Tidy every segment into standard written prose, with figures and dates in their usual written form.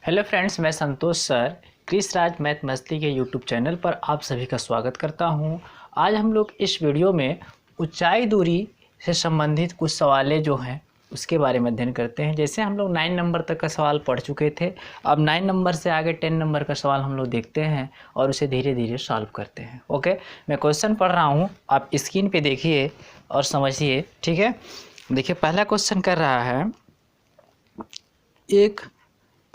Hello friends, मैं संतोष sir Chris राज math मस्ती के यूट्यूब चैनल पर आप सभी का स्वागत करता हूं। आज हम लोग इस वीडियो में ऊंचाई दूरी से संबंधित कुछ सवालें जो हैं उसके बारे में अध्ययन करते हैं। जैसे हम लोग 9 नंबर तक का सवाल पढ़ चुके थे, अब 9 नंबर से आगे 10 नंबर का सवाल हम लोग देखते हैं और उसे धीरे धीरे सॉल्व करते हैं। ओके, मैं क्वेश्चन पढ़ रहा हूँ, आप स्क्रीन पर देखिए और समझिए। ठीक है, देखिए पहला क्वेश्चन कर रहा है, एक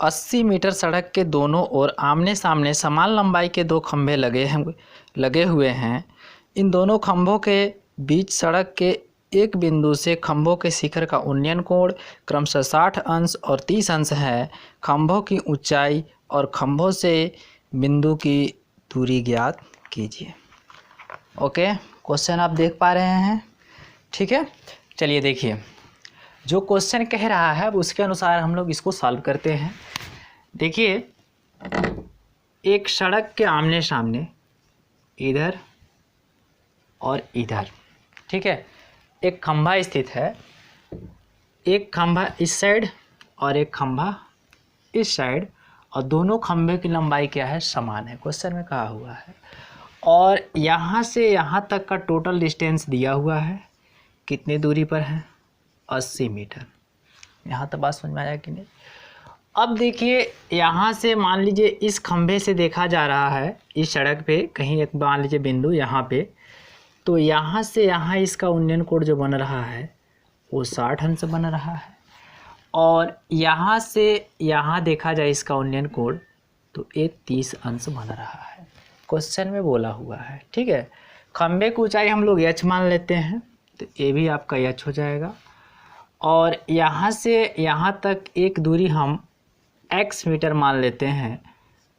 80 मीटर सड़क के दोनों ओर आमने सामने समान लंबाई के दो खंभे लगे हुए हैं। इन दोनों खंभों के बीच सड़क के एक बिंदु से खंभों के शिखर का उन्नयन कोण क्रमशः 60 अंश और 30 अंश है। खंभों की ऊंचाई और खंभों से बिंदु की दूरी ज्ञात कीजिए। ओके, क्वेश्चन आप देख पा रहे हैं। ठीक है, चलिए देखिए, जो क्वेश्चन कह रहा है उसके अनुसार हम लोग इसको सॉल्व करते हैं। देखिए, एक सड़क के आमने सामने इधर और इधर, ठीक है, एक खंभा स्थित है। एक खंभा इस साइड और एक खंभा इस साइड, और दोनों खंभे की लंबाई क्या है, समान है। क्वेश्चन में कहा हुआ है, और यहाँ से यहाँ तक का टोटल डिस्टेंस दिया हुआ है। कितनी दूरी पर है, 80 मीटर। यहाँ तक बात समझ में आया कि नहीं? अब देखिए, यहाँ से मान लीजिए इस खंभे से देखा जा रहा है इस सड़क पे, कहीं एक मान लीजिए बिंदु यहाँ पे, तो यहाँ से यहाँ इसका उन्नयन कोण जो बन रहा है वो 60 अंश बन रहा है, और यहाँ से यहाँ देखा जाए इसका उन्नयन कोण तो ये 30 अंश बन रहा है। क्वेश्चन में बोला हुआ है। ठीक है, खंभे की ऊंचाई हम लोग h मान लेते हैं, तो ये भी आपका h हो जाएगा, और यहाँ से यहाँ तक एक दूरी हम x मीटर मान लेते हैं,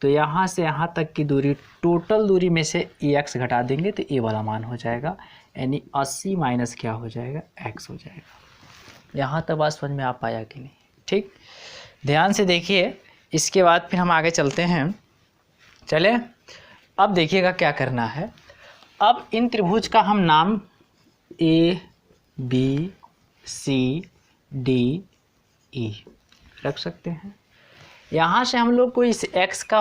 तो यहाँ से यहाँ तक की दूरी, टोटल दूरी में से x घटा देंगे तो ये वाला मान हो जाएगा, यानी 80 माइनस क्या हो जाएगा, x हो जाएगा। यहाँ तक बात समझ में आ पाया कि नहीं? ठीक, ध्यान से देखिए, इसके बाद फिर हम आगे चलते हैं। चले, अब देखिएगा क्या करना है। अब इन त्रिभुज का हम नाम A B C D E रख सकते हैं। यहाँ से हम लोग को इस x का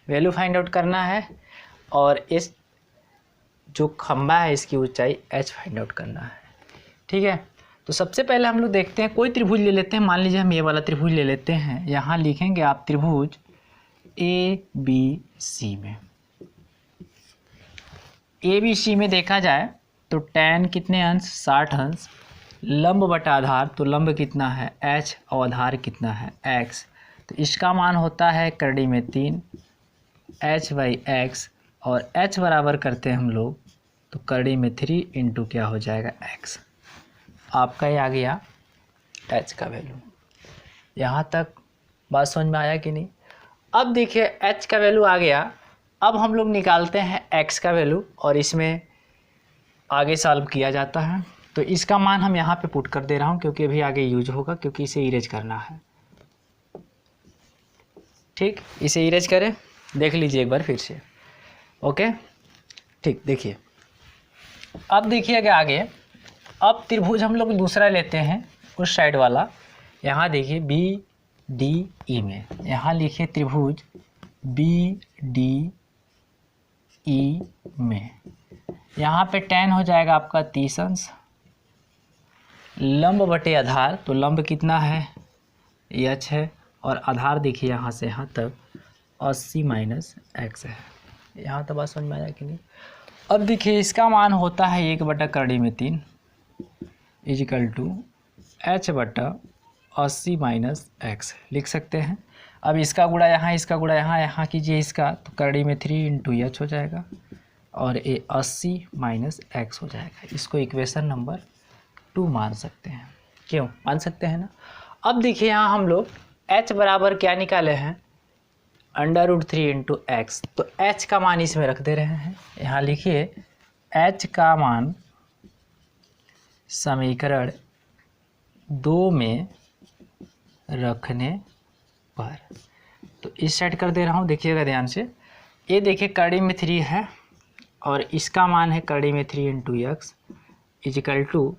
वैल्यू फाइंड आउट करना है, और इस जो खंभा है इसकी ऊंचाई h फाइंड आउट करना है। ठीक है, तो सबसे पहले हम लोग देखते हैं, कोई त्रिभुज ले लेते हैं। मान लीजिए हम ये वाला त्रिभुज ले लेते हैं। यहाँ लिखेंगे आप त्रिभुज ABC में। ABC में देखा जाए तो tan कितने अंश, 60 अंश, लंब बटा आधार, तो लंब कितना है h और आधार कितना है x, तो इसका मान होता है करड़ी में 3 h/x, और h बराबर करते हैं हम लोग तो करड़ी में 3 इंटू क्या हो जाएगा x। आपका ये आ गया h का वैल्यू। यहाँ तक बात समझ में आया कि नहीं? अब देखिए, h का वैल्यू आ गया। अब हम लोग निकालते हैं x का वैल्यू, और इसमें आगे सॉल्व किया जाता है। तो इसका मान हम यहाँ पे पुट कर दे रहा हूँ, क्योंकि अभी आगे यूज होगा, क्योंकि इसे इरेज करना है। ठीक, इसे इरेज करें, देख लीजिए एक बार फिर से। ओके, ठीक, देखिए, अब देखिएगा आगे। अब त्रिभुज हम लोग दूसरा लेते हैं, उस साइड वाला। यहाँ देखिए BDE में, यहाँ लिखिए त्रिभुज BDE में। यहाँ पे tan हो जाएगा आपका 30 अंश, लंब बटे आधार, तो लंब कितना है, h है, और आधार देखिए यहाँ से यहाँ तक 80 माइनस x है। यहाँ तक बात समझ में आया कि नहीं? अब देखिए, इसका मान होता है 1 बटा करड़ी में 3 इजिकल टू h बटा 80 माइनस x लिख सकते हैं। अब इसका गुणा यहाँ, इसका गुणा यहाँ, यहाँ कीजिए इसका, तो करड़ी में 3 इंटू h हो जाएगा, और ये 80 माइनस x हो जाएगा। इसको इक्वेशन नंबर 2 मान सकते हैं। क्यों मान सकते हैं ना? अब देखिए, यहाँ हम लोग h बराबर क्या निकाले हैं, √3 इंटू x, तो h का मान इसमें रख दे रहे हैं। यहाँ लिखिए h का मान समीकरण 2 में रखने पर, तो इस साइड कर दे रहा हूँ। देखिएगा ध्यान से, ये देखिए करड़ी में 3 है, और इसका मान है करड़ी में 3 into x equal to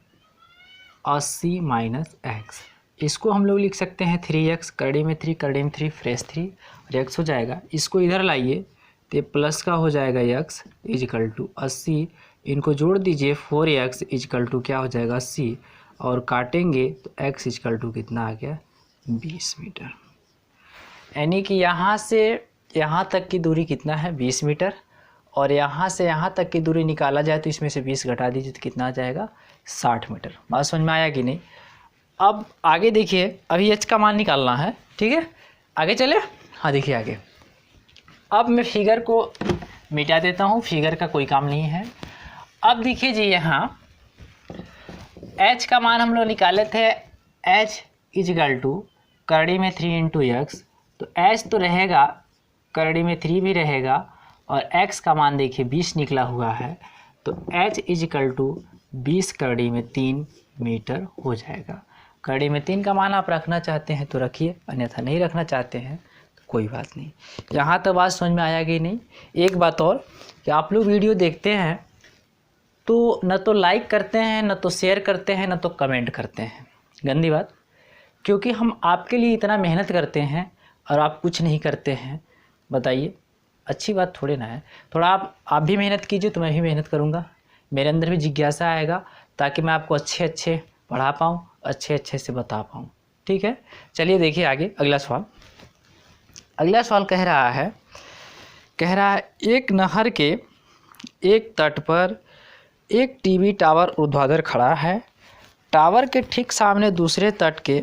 80 minus x। इसको हम लोग लिख सकते हैं 3x, करड़ी में 3, करड़ी में 3, फ्रेश 3 और x हो जाएगा। इसको इधर लाइए तो प्लस का हो जाएगा x इजिकल टू 80, इनको जोड़ दीजिए 4x इजिकल टू क्या हो जाएगा 80 और काटेंगे तो x इजिकल टू कितना आ गया 20 मीटर। यानी कि यहाँ से यहाँ तक की दूरी कितना है 20 मीटर और यहाँ से यहाँ तक की दूरी निकाला जाए तो इसमें से 20 घटा दीजिए तो कितना आ जाएगा 60 मीटर। बात समझ में आया कि नहीं। अब आगे देखिए, अभी h का मान निकालना है, ठीक है, आगे चले। हाँ देखिए आगे, अब मैं फिगर को मिटा देता हूँ, फिगर का कोई काम नहीं है। अब देखिए जी, यहाँ h का मान हम लोग निकाले थे, h इजिकल टू करड़ी में 3 इंटू एक्स, तो h तो रहेगा, करड़ी में 3 भी रहेगा और x का मान देखिए 20 निकला हुआ है, तो h इजिकल टू 20 करड़ी में 3 मीटर हो जाएगा। करड़ी में 3 का मान आप रखना चाहते हैं तो रखिए, अन्यथा नहीं रखना चाहते हैं तो कोई बात नहीं। यहाँ तो बात समझ में आया कि नहीं। एक बात और कि आप लोग वीडियो देखते हैं तो न तो लाइक करते हैं, न तो शेयर करते हैं, न तो कमेंट करते हैं। गंदी बात, क्योंकि हम आपके लिए इतना मेहनत करते हैं और आप कुछ नहीं करते हैं। बताइए, अच्छी बात थोड़े ना है। थोड़ा आप भी मेहनत कीजिए तो मैं भी मेहनत करूँगा, मेरे अंदर भी जिज्ञासा आएगा ताकि मैं आपको अच्छे पढ़ा पाऊँ, अच्छे से बता पाऊँ। ठीक है, चलिए देखिए आगे अगला सवाल। अगला सवाल कह रहा है एक नहर के एक तट पर एक टीवी टावर ऊर्ध्वाधर खड़ा है। टावर के ठीक सामने दूसरे तट के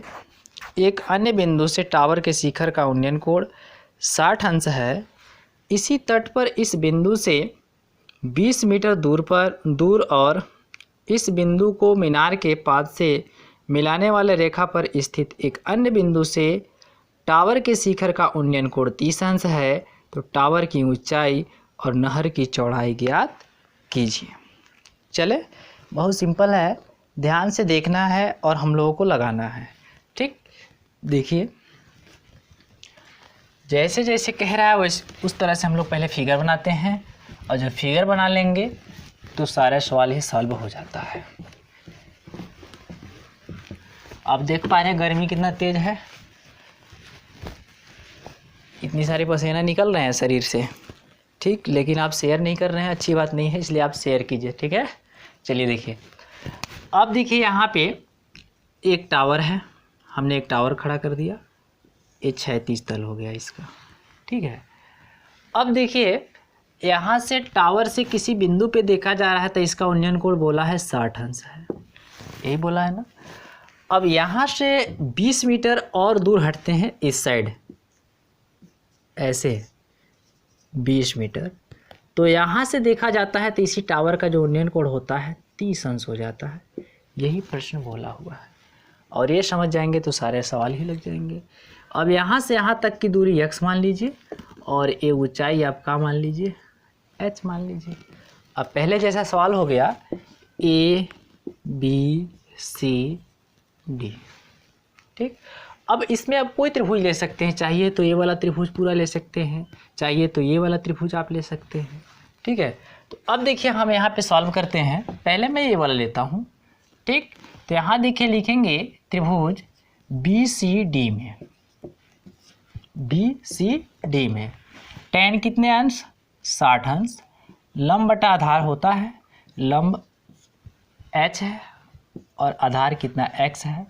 एक अन्य बिंदु से टावर के शिखर का उन्नयन कोण 60 अंश है। इसी तट पर इस बिंदु से 20 मीटर दूर और इस बिंदु को मीनार के पाद से मिलाने वाले रेखा पर स्थित एक अन्य बिंदु से टावर के शिखर का उन्नयन कोण 30 अंश है। तो टावर की ऊंचाई और नहर की चौड़ाई ज्ञात कीजिए। चले, बहुत सिंपल है, ध्यान से देखना है और हम लोगों को लगाना है। ठीक, देखिए जैसे जैसे कह रहा है वैसे उस तरह से हम लोग पहले फिगर बनाते हैं और जब फिगर बना लेंगे तो सारे सवाल ही सॉल्व हो जाता है। आप देख पा रहे हैं गर्मी कितना तेज है, इतनी सारी पसीना निकल रहे हैं शरीर से। ठीक, लेकिन आप शेयर नहीं कर रहे हैं, अच्छी बात नहीं है, इसलिए आप शेयर कीजिए। ठीक है, चलिए देखिए, अब देखिए यहाँ पे एक टावर है, हमने एक टावर खड़ा कर दिया, ये 36 तल हो गया इसका। ठीक है, अब देखिए यहाँ से टावर से किसी बिंदु पे देखा जा रहा है तो इसका उन्नयन कोण बोला है 60 अंश है, यही बोला है ना। अब यहाँ से 20 मीटर और दूर हटते हैं इस साइड, ऐसे 20 मीटर, तो यहाँ से देखा जाता है तो इसी टावर का जो उन्नयन कोण होता है 30 अंश हो जाता है। यही प्रश्न बोला हुआ है और ये समझ जाएंगे तो सारे सवाल ही लग जाएंगे। अब यहाँ से यहाँ तक की दूरी x मान लीजिए और ये ऊंचाई आपका मान लीजिए h मान लीजिए। अब पहले जैसा सवाल हो गया A B C D। ठीक, अब इसमें आप कोई त्रिभुज ले सकते हैं, चाहिए तो ये वाला त्रिभुज पूरा ले सकते हैं, चाहिए तो ये वाला त्रिभुज आप ले सकते हैं। ठीक है, तो अब देखिए हम यहाँ पे सॉल्व करते हैं। पहले मैं ये वाला लेता हूँ। ठीक, तो यहाँ देखिए लिखेंगे त्रिभुज BCD में, BCD में tan कितने अंश 60 अंश, लंब बटा आधार होता है, लंब h है और आधार कितना x है।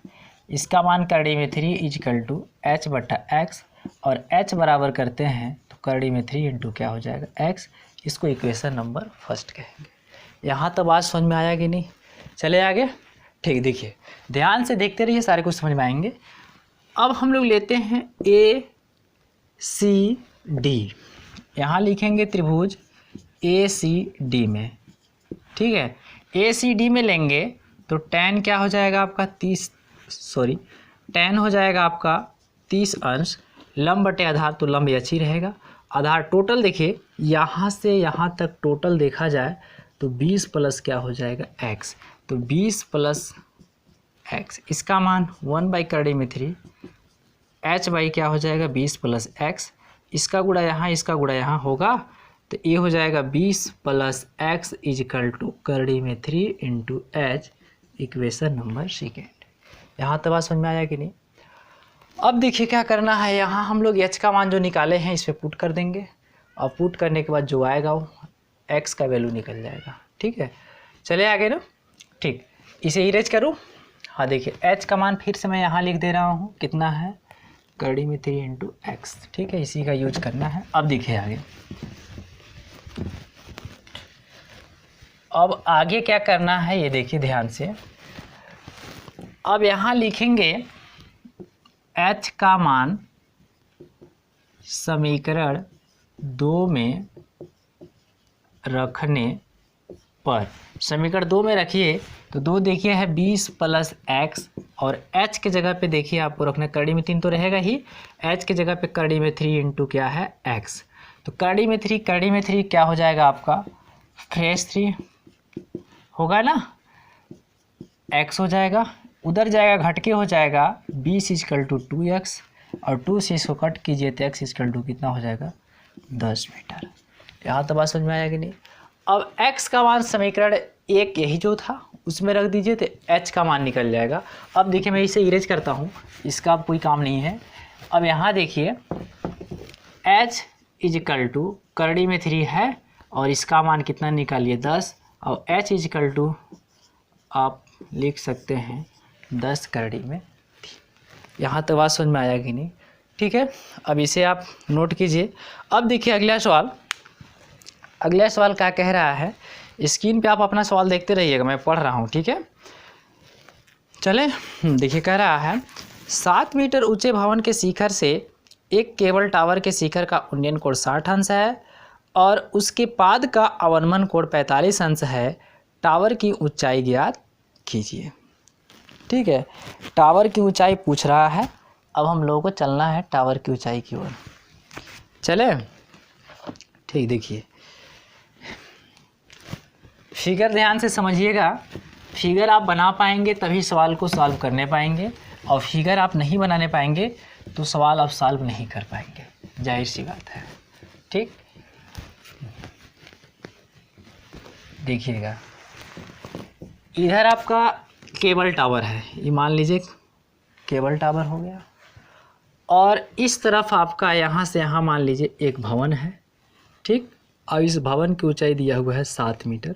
इसका मान करड़ी में 3 इजिकल टू h बटा x और h बराबर करते हैं तो करड़ी में 3 इंटू क्या हो जाएगा x। इसको इक्वेशन नंबर फर्स्ट कहेंगे। यहाँ तो बात समझ में आया कि नहीं। चले आगे। ठीक, देखिए ध्यान से देखते रहिए, सारे कुछ समझ में आएंगे। अब हम लोग लेते हैं ACD, यहाँ लिखेंगे त्रिभुज ACD में। ठीक है, ACD में लेंगे तो tan क्या हो जाएगा आपका tan हो जाएगा आपका 30 अंश, लंब बटे आधार तो लंब h ही रहेगा। आधार टोटल देखिए यहाँ से यहाँ तक टोटल देखा जाए तो 20 प्लस क्या हो जाएगा x, तो 20 प्लस x, इसका मान 1 बाई करड़ी में 3 h बाई क्या हो जाएगा 20 प्लस x, इसका गुणा यहाँ इसका गुणा यहाँ होगा तो ये हो जाएगा 20 प्लस x इजिकल टू करड़ी में 3 into h, equation number second. यहाँ तक बात समझ में आया कि नहीं। अब देखिए क्या करना है, यहाँ हम लोग h का मान जो निकाले हैं इस पर पुट कर देंगे और पुट करने के बाद जो आएगा वो x का वैल्यू निकल जाएगा। ठीक है, चले आगे ना। ठीक, इसे इरेज करूँ। हाँ देखिए h का मान फिर से मैं यहाँ लिख दे रहा हूँ, कितना है कड़ी में 3 इंटू एक्स। ठीक है, इसी का यूज करना है। अब देखिए आगे, अब आगे क्या करना है ये देखिए ध्यान से। अब यहाँ लिखेंगे h का मान समीकरण 2 में रखने पर, समीकरण 2 में रखिए तो 2 देखिए है 20 प्लस x और h के जगह पे देखिए आपको रखना, कड़ी में 3 तो रहेगा ही, h के जगह पे कड़ी में 3 इंटू क्या है x। तो कड़ी में 3 क्या हो जाएगा आपका फ्रेश 3 होगा ना, x हो जाएगा, उधर जाएगा घट के हो जाएगा 20 = 2x और 2 से इसको कट कीजिए तो x = कितना हो जाएगा 10 मीटर। यहाँ तो बात समझ में आया कि नहीं। अब x का मान समीकरण 1 यही जो था उसमें रख दीजिए तो h का मान निकल जाएगा। अब देखिए मैं इसे इरेज करता हूँ, इसका अब कोई काम नहीं है। अब यहाँ देखिए h = करड़ी में 3 है और इसका मान कितना निकालिए 10 और h = आप लिख सकते हैं 10 करड़ी में 3। यहाँ तक बात समझ में आया कि नहीं। ठीक है, अब इसे आप नोट कीजिए। अब देखिए अगला सवाल क्या कह रहा है, स्क्रीन पे आप अपना सवाल देखते रहिएगा, मैं पढ़ रहा हूँ। ठीक है, चलें। देखिए कह रहा है 7 मीटर ऊंचे भवन के शिखर से एक केबल टावर के शिखर का उन्नयन कोण 60 अंश है और उसके पाद का अवनमन कोण 45 अंश है। टावर की ऊंचाई ज्ञात कीजिए। ठीक है, टावर की ऊंचाई पूछ रहा है। अब हम लोगों को चलना है टावर की ऊंचाई की ओर, चले। ठीक, देखिए फिगर ध्यान से समझिएगा। फिगर आप बना पाएंगे तभी सवाल को सॉल्व करने पाएंगे, और फिगर आप नहीं बनाने पाएंगे तो सवाल आप सॉल्व नहीं कर पाएंगे, जाहिर सी बात है। ठीक, देखिएगा इधर आपका केबल टावर है, ये मान लीजिए केबल टावर हो गया, और इस तरफ आपका यहाँ से यहाँ मान लीजिए एक भवन है। ठीक, और इस भवन की ऊंचाई दिया हुआ है 7 मीटर,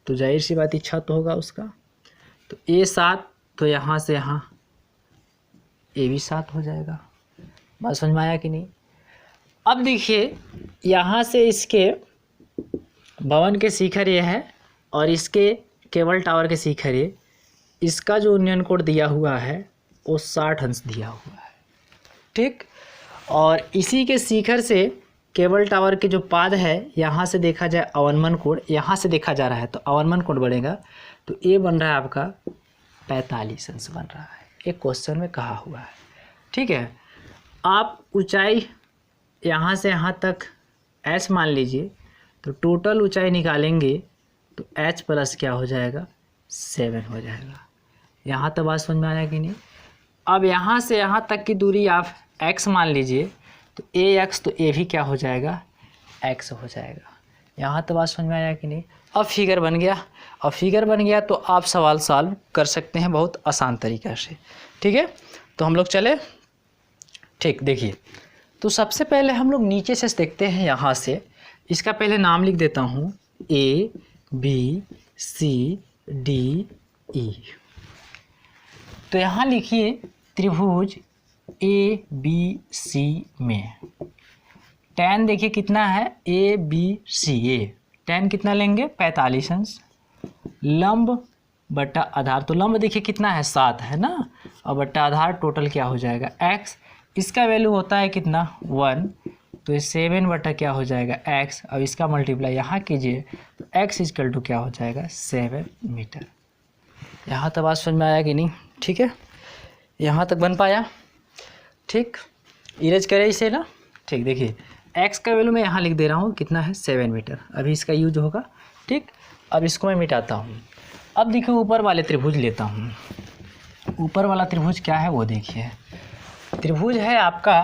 तो जाहिर सी बात छत होगा उसका, तो A 7, तो यहाँ से यहाँ A भी 7 हो जाएगा। बात समझ में आया कि नहीं। अब देखिए यहाँ से इसके भवन के शिखर ये है और इसके केबल टावर के शिखर ये, इसका जो उन्नयन कोण दिया हुआ है वो 60 अंश दिया हुआ है। ठीक, और इसी के शिखर से केबल टावर के जो पाद है, यहाँ से देखा जाए अवनमन कोण, यहाँ से देखा जा रहा है तो अवनमन कोण बढ़ेगा, तो ये बन रहा है आपका 45 अंश बन रहा है, एक क्वेश्चन में कहा हुआ है। ठीक है, आप ऊंचाई यहाँ से यहाँ तक h मान लीजिए, तो टोटल ऊंचाई निकालेंगे तो h प्लस क्या हो जाएगा 7 हो जाएगा। यहाँ तक बात समझ में आया कि नहीं। अब यहाँ से यहाँ तक की दूरी आप x मान लीजिए, तो ax, तो a भी क्या हो जाएगा x हो जाएगा। यहाँ तो बात समझ में आया कि नहीं। अब फिगर बन गया, अब फिगर बन गया तो आप सवाल सॉल्व कर सकते हैं बहुत आसान तरीक़े से। ठीक है, तो हम लोग चले। ठीक, देखिए तो सबसे पहले हम लोग नीचे से देखते हैं, यहाँ से इसका पहले नाम लिख देता हूँ A B C D E। तो यहाँ लिखिए त्रिभुज A B C में tan देखिए कितना है A B C A, tan कितना लेंगे 45 अंश, लंब बटा आधार, तो लंब देखिए कितना है 7 है ना, और बटा आधार टोटल क्या हो जाएगा x, इसका वैल्यू होता है कितना 1, तो 7 बटा क्या हो जाएगा x, अब इसका मल्टीप्लाई यहाँ कीजिए तो x इक्वल टू क्या हो जाएगा 7 मीटर। यहाँ तक बात समझ में आया कि नहीं। ठीक है, यहाँ तक बन पाया। ठीक, इरेज करें इसे ना। ठीक, देखिए x का वैल्यू मैं यहाँ लिख दे रहा हूँ कितना है 7 मीटर, अभी इसका यूज होगा। ठीक, अब इसको मैं मिटाता हूँ। अब देखिए ऊपर वाले त्रिभुज लेता हूँ, ऊपर वाला त्रिभुज क्या है वो देखिए, त्रिभुज है आपका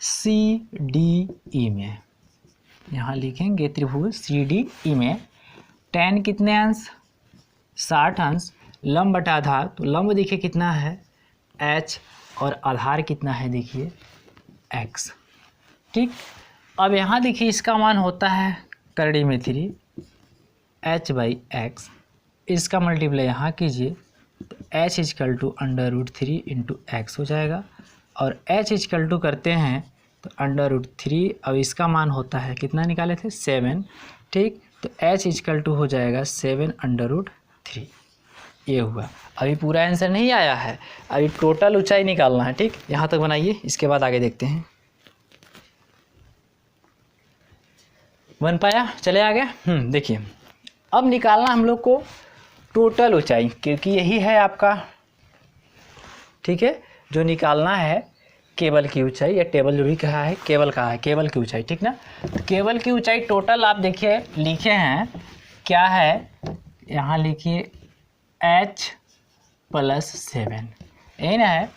CDE में, यहाँ लिखेंगे त्रिभुज CDE में tan कितने अंश 60 अंश, लंब बटा आधार, तो लंब देखिए कितना है h और आधार कितना है देखिए x। ठीक, अब यहाँ देखिए इसका मान होता है करड़ी में 3 h/x, इसका मल्टीप्लाई यहाँ कीजिए तो h equal to √3 into x हो जाएगा, और h इजकल टू करते हैं तो √3, अब इसका मान होता है कितना निकाले थे 7। ठीक, तो h इजकल टू हो जाएगा 7√3। ये हुआ। अभी पूरा आंसर नहीं आया है, अभी टोटल ऊंचाई निकालना है। ठीक, यहाँ तक बनाइए, इसके बाद आगे देखते हैं। बन पाया, चले आगे। देखिए अब निकालना हम लोग को टोटल ऊंचाई, क्योंकि यही है आपका, ठीक है, जो निकालना है केबल की ऊंचाई, या टेबल जो भी कहा है केबल कहा है, केबल की ऊंचाई। ठीक ना, तो केबल की ऊंचाई टोटल आप देखिए लिखे हैं क्या है, यहाँ लिखिए h + 7, यही ना है।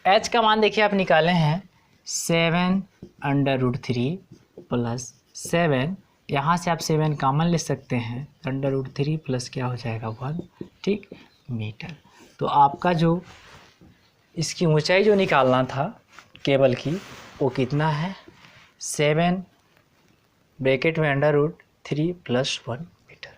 h का मान देखिए आप निकाले हैं 7√3 + 7, यहाँ से आप 7 कॉमन ले सकते हैं, √3 प्लस क्या हो जाएगा 1, ठीक, मीटर। तो आपका जो इसकी ऊंचाई जो निकालना था केबल की, वो कितना है 7 ब्रैकेट में √3 + 1 मीटर।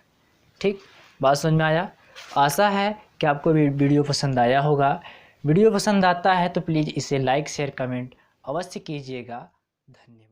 ठीक, बात समझ में आया। आशा है कि आपको वीडियो पसंद आया होगा। वीडियो पसंद आता है तो प्लीज़ इसे लाइक शेयर कमेंट अवश्य कीजिएगा। धन्यवाद।